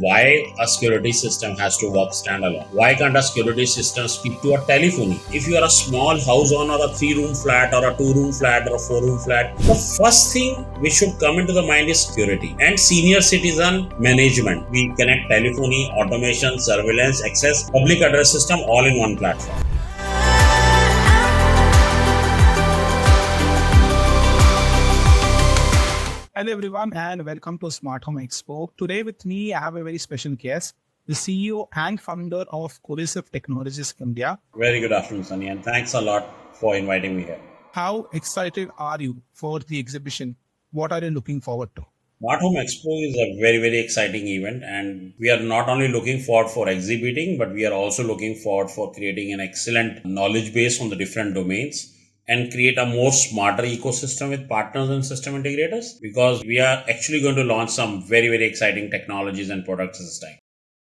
why a security system has to work standalone. Why can't a security system speak to a telephony? If you are a small house owner, a 3-room flat or a 2-room flat or a 4-room flat, the first thing which should come into the mind is security and senior citizen management. We connect telephony, automation, surveillance, access, public address system all in one platform. Hello everyone and welcome to Smart Home Expo. Today with me I have a very special guest, the CEO and founder of Cohesive Technologies India. Very good afternoon, Sunny, and thanks a lot for inviting me here. How excited are you for the exhibition? What are you looking forward to? Smart Home Expo is a very, very exciting event, and we are not only looking forward for exhibiting, but we are also looking forward for creating an excellent knowledge base on the different domains and create a more smarter ecosystem with partners and system integrators, because we are actually going to launch some very, very exciting technologies and products this time.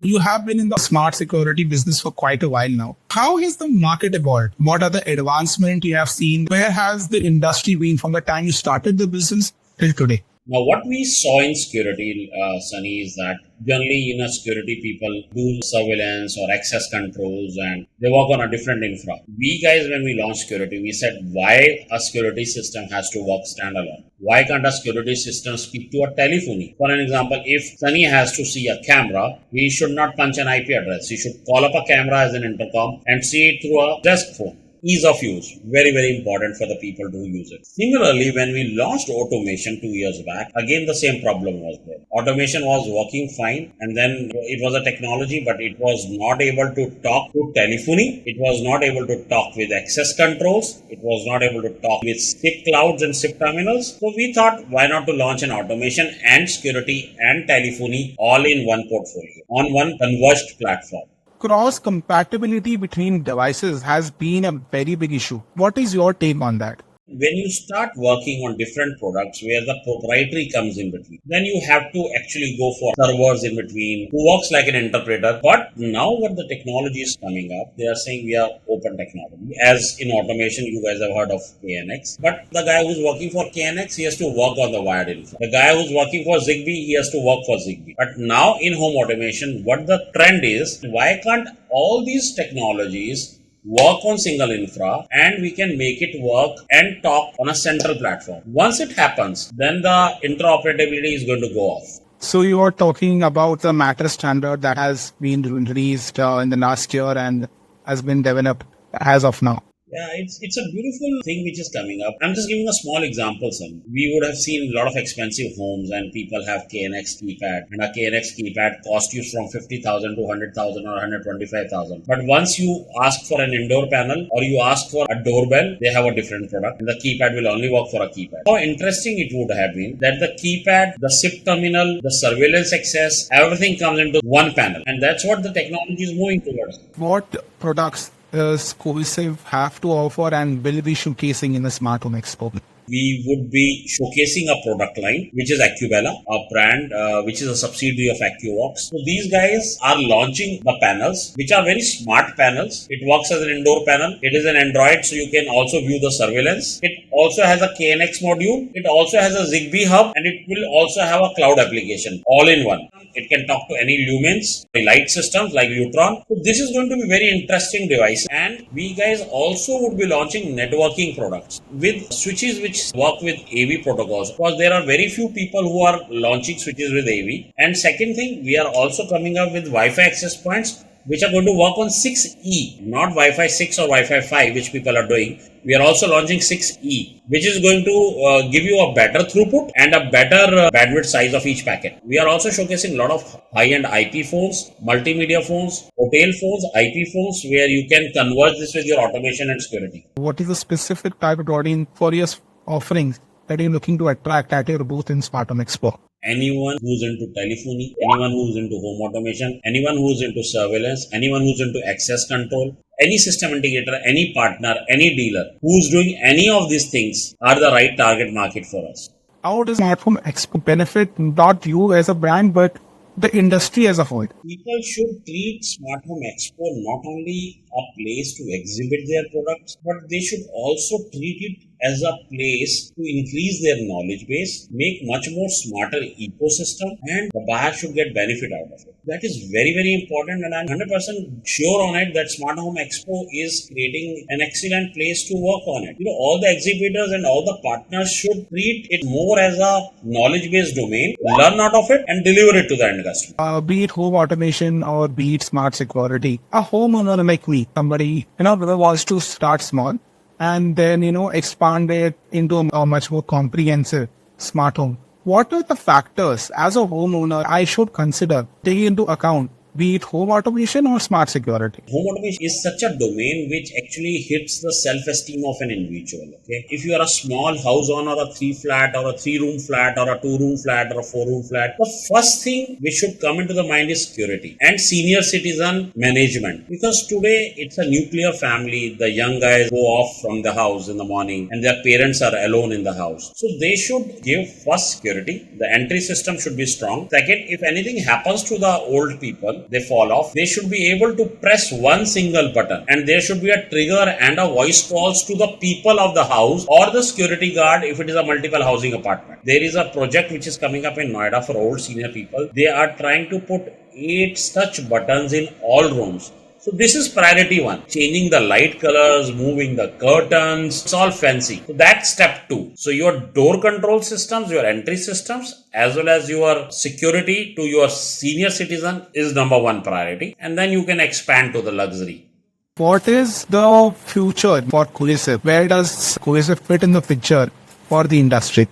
You have been in the smart security business for quite a while now. How has the market evolved? What are the advancements you have seen? Where has the industry been from the time you started the business till today? Now, what we saw in security, Sunny, is that generally in a security, people do surveillance or access controls and they work on a different infra. We guys, when we launched security, we said, why a security system has to work standalone? Why can't a security system speak to a telephony? For an example, if Sunny has to see a camera, he should not punch an IP address. He should call up a camera as an intercom and see it through a desk phone. Ease of use, very, very important for the people to use it. Similarly, when we launched automation 2 years back, again the same problem was there. Automation was working fine, and then it was a technology, but it was not able to talk to telephony. It was not able to talk with access controls. It was not able to talk with SIP clouds and SIP terminals. So we thought, why not to launch an automation and security and telephony all in one portfolio, on one converged platform. Cross compatibility between devices has been a very big issue. What is your take on that? When you start working on different products where the proprietary comes in between, then you have to actually go for servers in between who works like an interpreter. But now what the technology is coming up, they are saying we are open technology. As in automation, you guys have heard of KNX. But the guy who's working for KNX, he has to work on the wired infra. The guy who's working for Zigbee, he has to work for Zigbee. But now in home automation, what the trend is, why can't all these technologies work on single infra and we can make it work and talk on a central platform? Once it happens, then the interoperability is going to go off. So you are talking about the matter standard that has been released in the last year and has been developed as of now. Yeah, it's a beautiful thing which is coming up. I'm just giving a small example, son. We would have seen a lot of expensive homes and people have KNX keypad, and a KNX keypad cost you from 50,000 to 100,000 or 125,000. But once you ask for an indoor panel or you ask for a doorbell, they have a different product and the keypad will only work for a keypad. How interesting it would have been that the keypad, the SIP terminal, the surveillance access, everything comes into one panel, and that's what the technology is moving towards. What products does Cohesive have to offer and will be showcasing in the Smart Home Expo? We would be showcasing a product line, which is Accubella, a brand which is a subsidiary of AccuVox. So these guys are launching the panels, which are very smart panels. It works as an indoor panel. It is an Android, so you can also view the surveillance. It also has a KNX module. It also has a Zigbee hub, and it will also have a cloud application, all in one. It can talk to any lumens, light systems like Lutron. So this is going to be very interesting device. And we guys also would be launching networking products with switches which work with AV protocols, because there are very few people who are launching switches with AV. And second thing, we are also coming up with Wi-Fi access points which are going to work on 6E, not Wi-Fi 6 or Wi-Fi 5, which people are doing. We are also launching 6E, which is going to give you a better throughput and a better bandwidth size of each packet. We are also showcasing a lot of high-end IP phones, multimedia phones, hotel phones, IP phones, where you can converge this with your automation and security. What is the specific type of audience for your offerings that you're looking to attract at your booth in Smart Home Expo? Anyone who's into telephony, anyone who's into home automation, anyone who's into surveillance, anyone who's into access control, any system integrator, any partner, any dealer who's doing any of these things are the right target market for us. How does Smart Home Expo benefit not you as a brand, but the industry as a whole? People should treat Smart Home Expo not only a place to exhibit their products, but they should also treat it as a place to increase their knowledge base, make much more smarter ecosystem, and the buyer should get benefit out of it. That is very, very important, and I'm 100% sure on it that Smart Home Expo is creating an excellent place to work on it. All the exhibitors and all the partners should treat it more as a knowledge-based domain, learn out of it, and deliver it to the end customer. Be it home automation or be it smart security, a homeowner like me, somebody, who wants to start small and then, expand it into a much more comprehensive smart home. What are the factors as a homeowner I should consider taking into account, be it home automation or smart security? Home automation is such a domain which actually hits the self-esteem of an individual. Okay, if you are a small house owner, or a 3-flat, or a 3-room flat, or a 2-room flat, or a 4-room flat, the first thing which should come into the mind is security and senior citizen management. Because today it's a nuclear family. The young guys go off from the house in the morning, and their parents are alone in the house. So they should give first security. The entry system should be strong. Second, if anything happens to the old people, they fall off, they should be able to press one single button, and there should be a trigger and a voice calls to the people of the house or the security guard if it is a multiple housing apartment. There is a project which is coming up in Noida for old senior people. They are trying to put 8 such buttons in all rooms. So this is priority 1. Changing the light colors, moving the curtains, it's all fancy. So that's step 2. So your door control systems, your entry systems, as well as your security to your senior citizen is number 1 priority. And then you can expand to the luxury. What is the future for Cohesive? Where does Cohesive fit in the picture for the industry?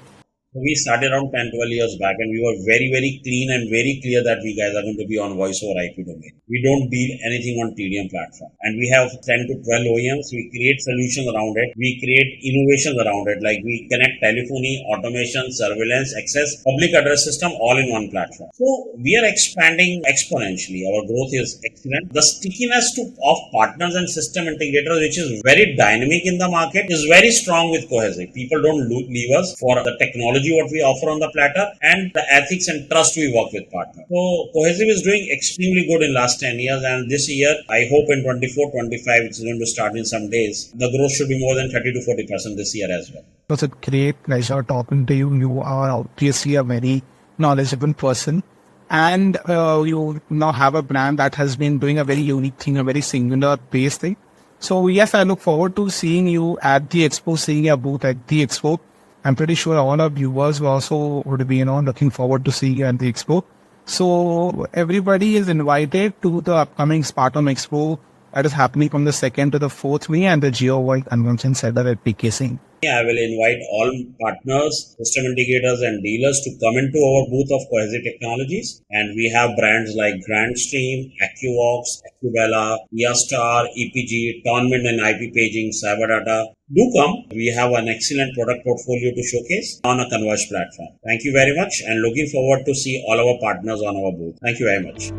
We started around 10-12 years back, and we were very, very clean and very clear that we guys are going to be on voice over IP domain. We don't deal anything on TDM platform. And we have 10 to 12 OEMs. We create solutions around it. We create innovations around it. Like we connect telephony, automation, surveillance, access, public address system all in one platform. So we are expanding exponentially. Our growth is excellent. The stickiness of partners and system integrators, which is very dynamic in the market, is very strong with Cohesive. People don't leave us for the technology what we offer on the platter and the ethics and trust we work with partners. So Cohesive is doing extremely good in last 10 years, and this year I hope in 24-25, which is going to start in some days, the growth should be more than 30 to 40% this year as well. It was a great pleasure talking to you. You are obviously a very knowledgeable person, and you now have a brand that has been doing a very unique thing, a very singular based thing. So yes, I look forward to seeing you at the expo, seeing your booth at the expo. I'm pretty sure all our viewers will also would be, looking forward to seeing you at the expo. So everybody is invited to the upcoming Smart Home Expo that is happening from the 2nd to the 4th May and the Geo World Convention Center at PKC. I will invite all partners, system integrators and dealers to come into our booth of Cohesive Technologies. And we have brands like Grandstream, AccuVox, AccuBella, Eastar, EPG, Tournament and IP Paging, Cyberdata. Do come. We have an excellent product portfolio to showcase on a converged platform. Thank you very much, and looking forward to see all our partners on our booth. Thank you very much.